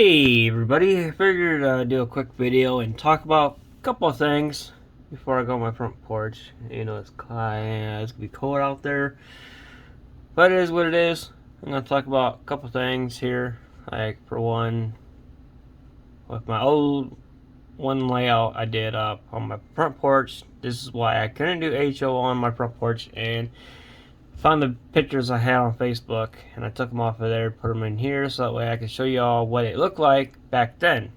Hey everybody, I figured I'd do a quick video and talk about a couple of things before I go on my front porch. You know, it's gonna be cold out there, but it is what it is. I'm gonna talk about a couple of things here. Like, for one, with my old one layout I did up on my front porch. This is why I couldn't do HO on my front porch, and found the pictures I had on Facebook, and I took them off of there, put them in here, so that way I can show you all what it looked like back then.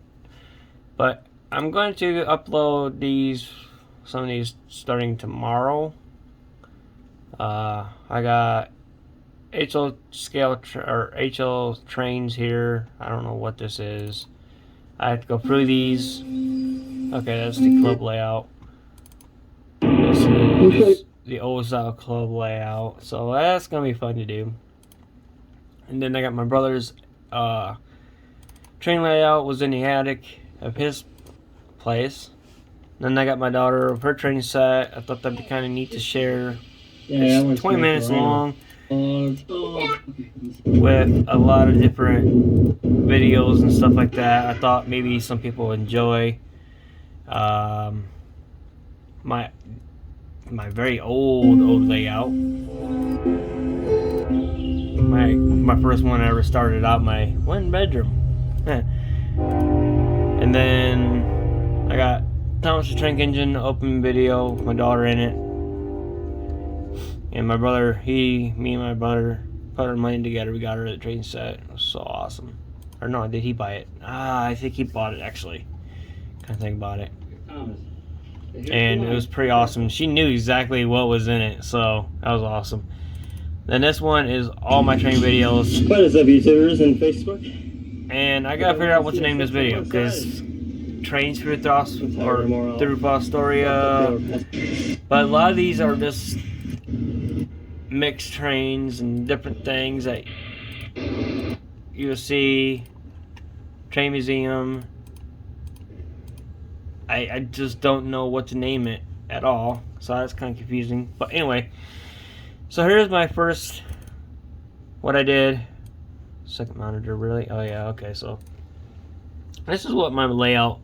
But I'm going to upload some of these starting tomorrow. I got HL scale or HL trains here. I don't know what this is. I have to go through these. Okay, that's the club layout. This is the old style club layout, so that's gonna be fun to do. And then I got my brother's train layout was in the attic of his place. Then I got my daughter of her train set. I thought that'd be kind of neat to share. It's 20 minutes long with a lot of different videos and stuff like that. I thought maybe some people would enjoy my very old layout. My first one I ever started out, my one bedroom. And then I got Thomas the Tank Engine open video with my daughter in it. And my brother, me and my brother put our money together. We got her the train set. It was so awesome. Or no, did he buy it? I think he bought it actually. Can't think about it. And it was pretty awesome. She knew exactly what was in it, so that was awesome. Then this one is all my train videos. What is up, YouTubers and Facebook? And I gotta figure out what to name this video, because trains through Astoria. But a lot of these are just mixed trains and different things that you'll see. Train museum. I just don't know what to name it at all, so that's kind of confusing. But anyway, so here's my first, what I did. Second monitor, really? Oh yeah, okay, so this is what my layout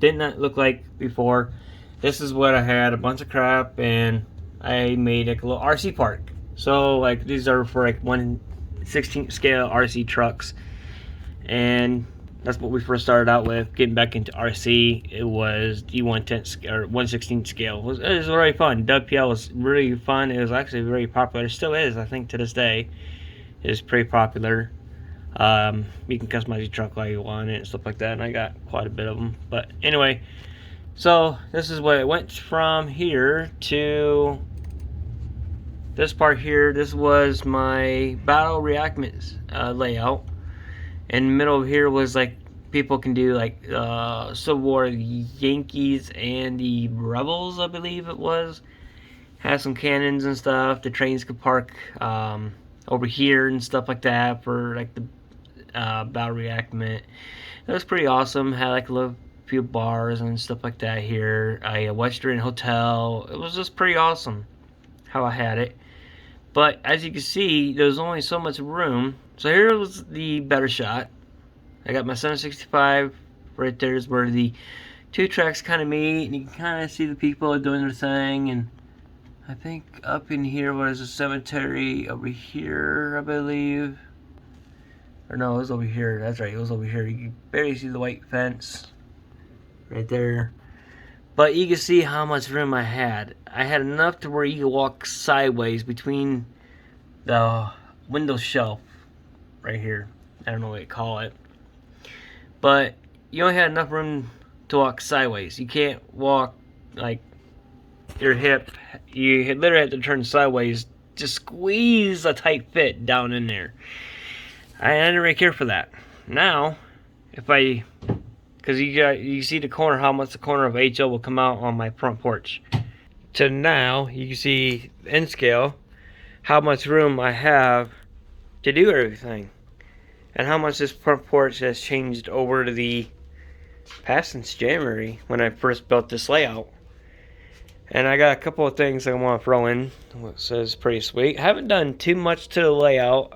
did not look like before. This is what I had, a bunch of crap, and I made like a little RC park. So like these are for like 1/16 scale RC trucks, and that's what we first started out with. Getting back into RC, it was the 1/10 or 1/16 scale. It was very fun. WPL was really fun. It was actually very popular. It still is, I think, to this day. It's pretty popular. You can customize your truck like you want it and stuff like that, and I got quite a bit of them. But anyway, so this is what it went from here to this part here. This was my battle reenactments layout. In the middle of here was like people can do like Civil War, the Yankees and the Rebels, I believe it was. Had some cannons and stuff. The trains could park over here and stuff like that for like the battle reenactment. That was pretty awesome. Had like a little few bars and stuff like that here. A Western hotel. It was just pretty awesome how I had it. But as you can see, there's only so much room. So here was the better shot. I got my 765 right there is where the two tracks kind of meet, and you can kind of see the people doing their thing. And I think up in here was a cemetery over here, I believe. Or no, it was over here. That's right, it was over here. You can barely see the white fence right there. But you can see how much room I had. I had enough to where you could walk sideways between the window shelf right here. I don't know what you call it. But you only had enough room to walk sideways. You can't walk like your hip. You literally have to turn sideways. Just squeeze a tight fit down in there. I didn't really care for that. Now, because you see the corner, how much the corner of HL will come out on my front porch. To now, you can see in scale how much room I have to do everything, and how much this front porch has changed over to the past since January when I first built this layout. And I got a couple of things I want to throw in, what says pretty sweet. I haven't done too much to the layout.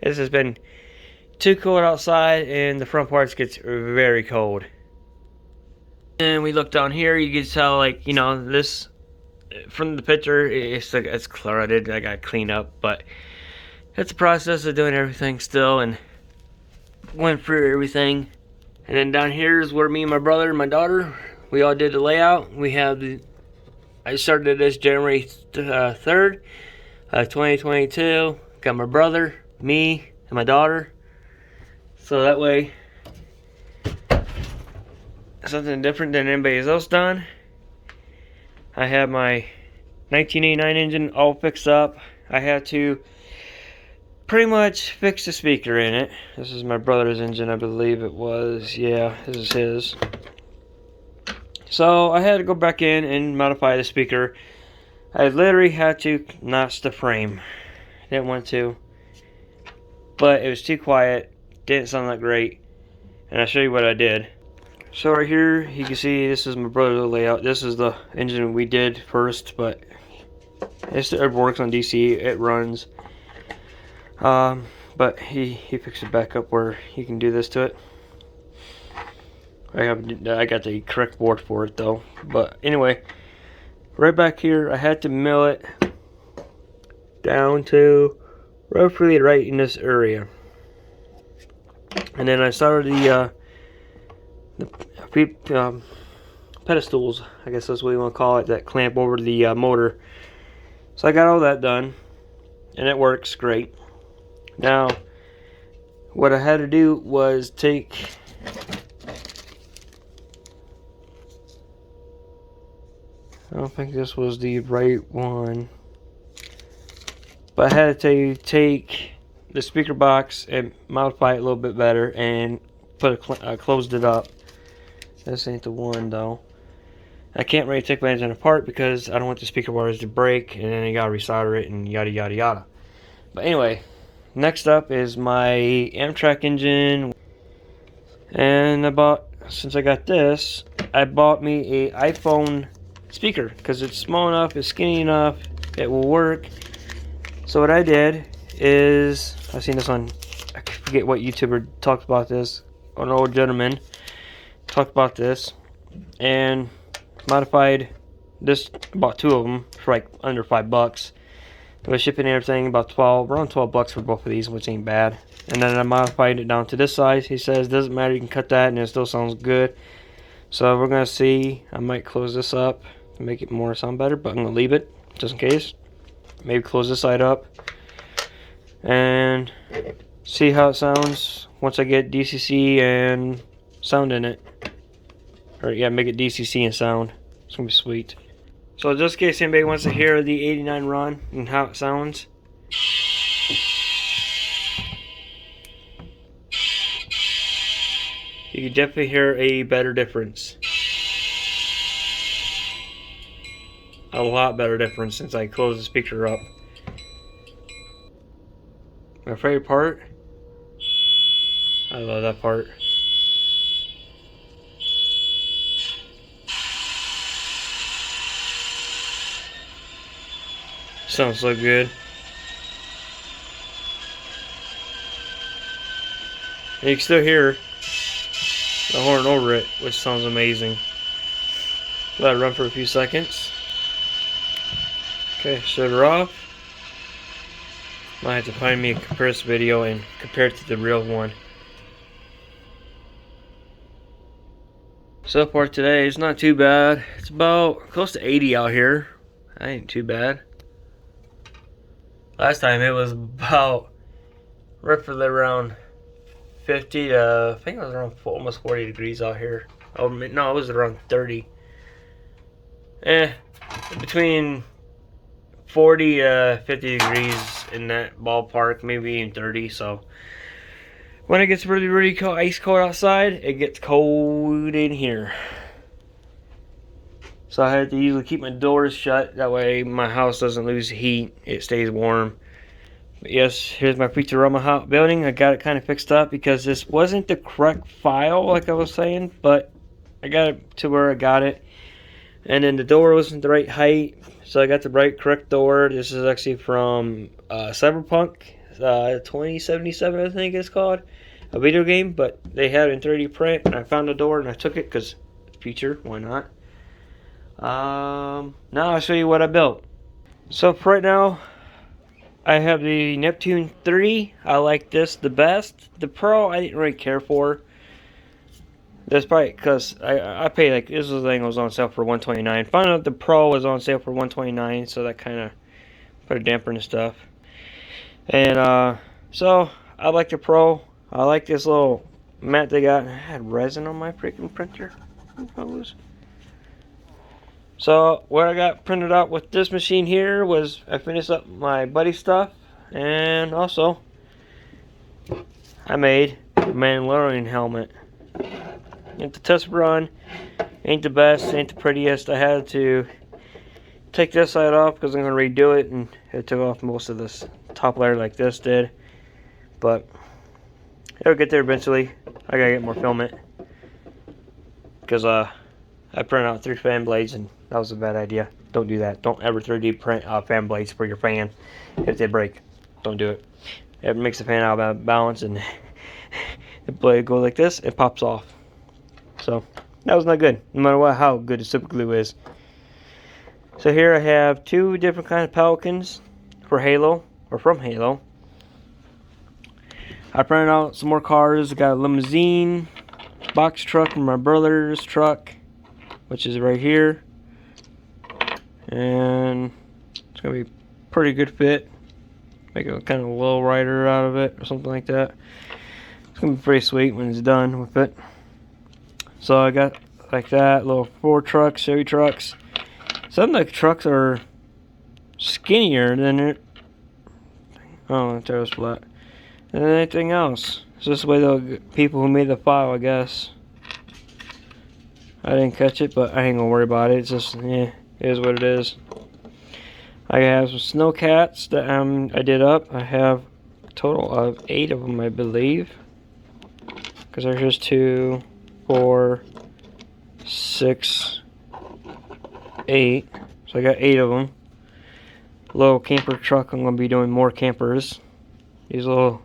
This has been too cold outside, and the front parts gets very cold. And we look down here, you can tell, like, you know, this from the picture, it's cluttered. I gotta clean up, but it's a process of doing everything still, and went through everything. And then down here is where me and my brother and my daughter, we all did the layout. We have I started this January 3rd, 2022. Got my brother, me, and my daughter. So that way, something different than anybody else done. I have my 1989 engine all fixed up. I had to pretty much fix the speaker in it. This is my brother's engine, I believe it was. Yeah, this is his. So I had to go back in and modify the speaker. I literally had to notch the frame. Didn't want to, but it was too quiet. Didn't sound that great. And I'll show you what I did. So right here, you can see this is my brother's layout. This is the engine we did first, but it works on DC. It runs. But he fixed it back up where he can do this to it. I got the correct board for it though. But anyway, right back here, I had to mill it down to roughly right in this area. And then I started the pedestals, I guess that's what you want to call it, that clamp over the motor. So I got all that done, and it works great. Now, what I had to do was take I don't think this was the right one, but I had to take the speaker box and modify it a little bit better and closed it up. This ain't the one though. I can't really take my engine apart because I don't want the speaker wires to break, and then I gotta resolder it and yada yada yada. But anyway, next up is my Amtrak engine, and since I got this, I bought me a iPhone speaker because it's small enough, it's skinny enough, it will work. So what I did is, I've seen this on, I forget what YouTuber talked about this, an old gentleman talked about this, and modified this, bought two of them for like under $5. With shipping and everything, around $12 for both of these, which ain't bad. And then I modified it down to this size. He says doesn't matter, you can cut that and it still sounds good. So we're gonna see. I might close this up to make it more sound better, but I'm gonna leave it just in case. Maybe close this side up and see how it sounds once I get DCC and sound in it. Or yeah, make it DCC and sound. It's gonna be sweet. So just in case anybody wants to hear the 89 run and how it sounds. You can definitely hear a better difference. A lot better difference since I closed the speaker up. My favorite part? I love that part. Sounds so good. And you can still hear the horn over it, which sounds amazing. Let it run for a few seconds. Okay, shut her off. Might have to find me a comparison video and compare it to the real one. So far today, it's not too bad. It's about close to 80 out here. That ain't too bad. Last time it was about roughly around 50 to, I think it was around almost 40 degrees out here. Oh no, it was around 30. Between 40 to 50 degrees in that ballpark, maybe even 30. So when it gets really, really cold, ice cold outside, it gets cold in here. So I had to usually keep my doors shut. That way my house doesn't lose heat. It stays warm. But yes, here's my Futurama building. I got it kind of fixed up because this wasn't the correct file like I was saying. But I got it to where I got it. And then the door wasn't the right height. So I got the right correct door. This is actually from Cyberpunk 2077, I think it's called. a video game, but they had it in 3D print, and I found the door and I took it because future, why not? Now I'll show you what I built. So for right now, I have the Neptune 3. I like this the best. The Pro I didn't really care for. That's probably because I paid, like, this was the thing that was on sale for $129. Found out the Pro was on sale for $129, so that kind of put a damper in the stuff. And so I like the Pro. I like this little mat they got. I had resin on my freaking printer. So what I got printed out with this machine here was I finished up my buddy stuff, and also I made a Mandalorian helmet. Ain't the test run, ain't the best, ain't the prettiest. I had to take this side off because I'm going to redo it, and it took off most of this top layer like this did. But it'll get there eventually. I gotta get more filament because I printed out 3 fan blades, and that was a bad idea. Don't do that. Don't ever 3D print fan blades for your fan if they break. Don't do it. It makes the fan out of balance, and the blade goes like this, it pops off. So that was not good, no matter how good the super glue is. So here I have 2 different kinds of Pelicans for Halo, or from Halo. I printed out some more cars. I got a limousine, box truck from my brother's truck, which is right here. And it's going to be pretty good fit. Make a kind of low rider out of it or something like that. It's going to be pretty sweet when it's done with it. So I got like that, little Ford trucks, Chevy trucks. Some of the trucks are skinnier than it. Oh, the tail's flat. And anything else. It's just the way the people who made the file, I guess. I didn't catch it, but I ain't gonna worry about it. It's just, yeah, it is what it is. I have some snow cats that I did up. I have a total of 8 of them, I believe. Because there's just 2, 4, 6, 8. So I got 8 of them. Little camper truck. I'm going to be doing more campers. These little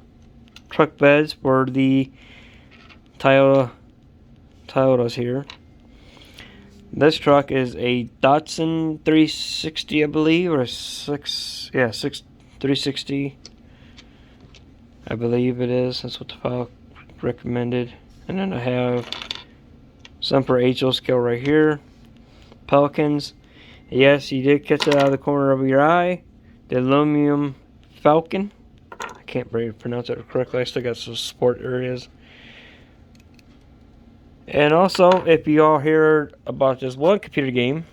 truck beds for the Toyotas here. This truck is a Datsun 360, I believe, or 360. I believe it is. That's what the file recommended. And then I have some for HO scale right here. Pelicans. Yes, you did catch it out of the corner of your eye. The aluminum Falcon. I can't pronounce it correctly. I still got some sport areas. And also, if you all heard about this one computer game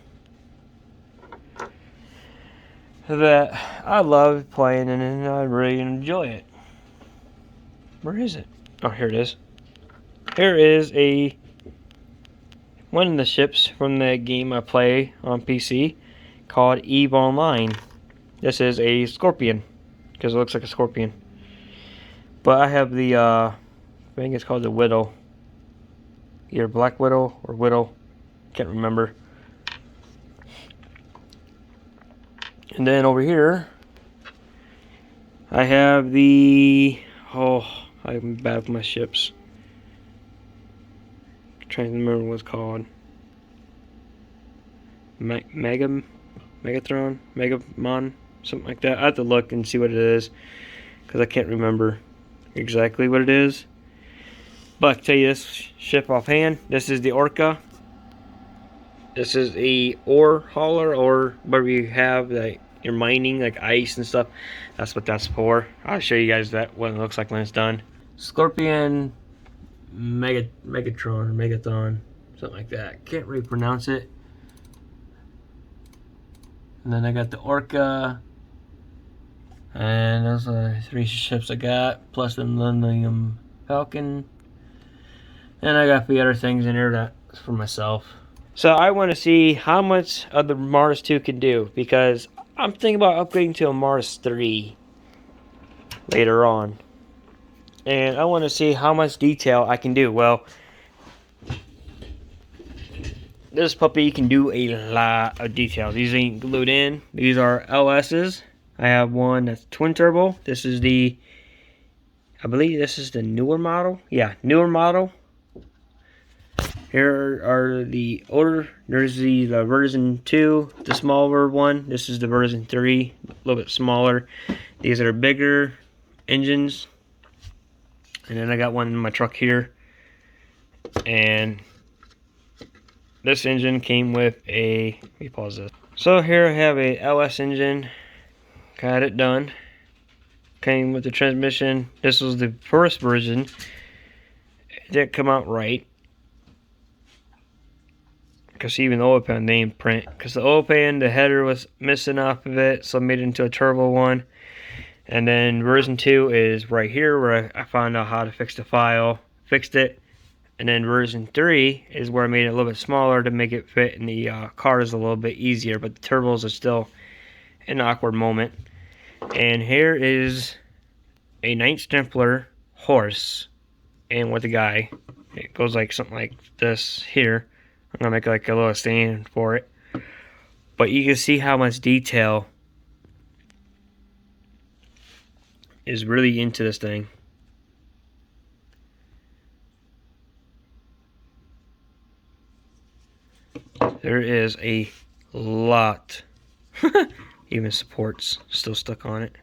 that I love playing and I really enjoy it. Where is it? Oh, here it is. Here is one of the ships from the game I play on PC called EVEONLINE. This is a scorpion because it looks like a scorpion. But I have the I think it's called the Widow. Either Black Widow or Widow. Can't remember. And then over here I have the I'm bad with my ships. I'm trying to remember what it's called. Megatron, Megamon, something like that. I have to look and see what it is because I can't remember exactly what it is. But I can tell you this ship offhand. This is the Orca. This is a ore hauler, or whatever you have that you're mining, like ice and stuff. That's what that's for. I'll show you guys what it looks like when it's done. Scorpion Megatron or Megathon, something like that. Can't really pronounce it. And then I got the Orca. And those are the 3 ships I got, plus the Millennium Falcon. And I got a few other things in there that's for myself. So I want to see how much of the Mars 2 can do, because I'm thinking about upgrading to a Mars 3 later on. And I want to see how much detail I can do. Well, this puppy can do a lot of detail. These ain't glued in. These are LS's. I have one that's twin turbo. This is the I believe this is the newer model. Yeah, newer model. Here are the older. There's the version 2, the smaller one. This is the version 3, a little bit smaller. These are bigger engines. And then I got one in my truck here. And this engine came with a, let me pause this. So here I have a LS engine. Got it done. Came with the transmission. This was the first version. It didn't come out right. Because even the oil pan name print. Because the oil pan, the header was missing off of it. So I made it into a turbo one. And then version 2 is right here where I found out how to fix the file. Fixed it. And then version 3 is where I made it a little bit smaller to make it fit in the cars a little bit easier. But the turbos are still an awkward moment. And here is a Knights Templar horse. And with the guy, it goes like something like this here. I'm going to make like a little stand for it. But you can see how much detail is really into this thing. There is a lot. Even supports still stuck on it.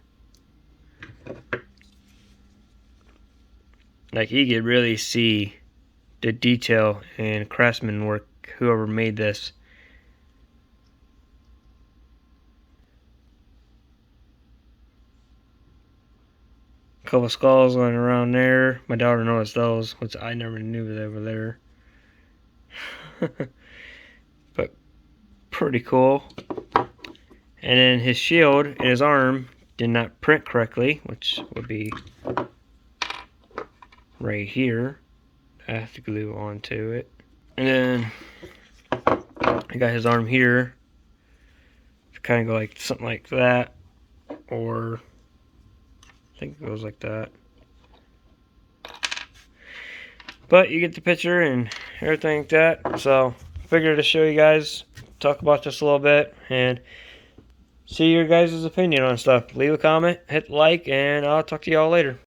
Like you could really see the detail and craftsman work, whoever made this. A couple skulls going around there. My daughter noticed those, which I never knew they were there. But pretty cool. And then his shield and his arm did not print correctly, which would be right here. I have to glue onto it. And then I got his arm here. Kind of go like something like that, or I think it goes like that. But you get the picture and everything like that. So I figured to show you guys, talk about this a little bit, and see your guys' opinion on stuff. Leave a comment, hit like, and I'll talk to y'all later.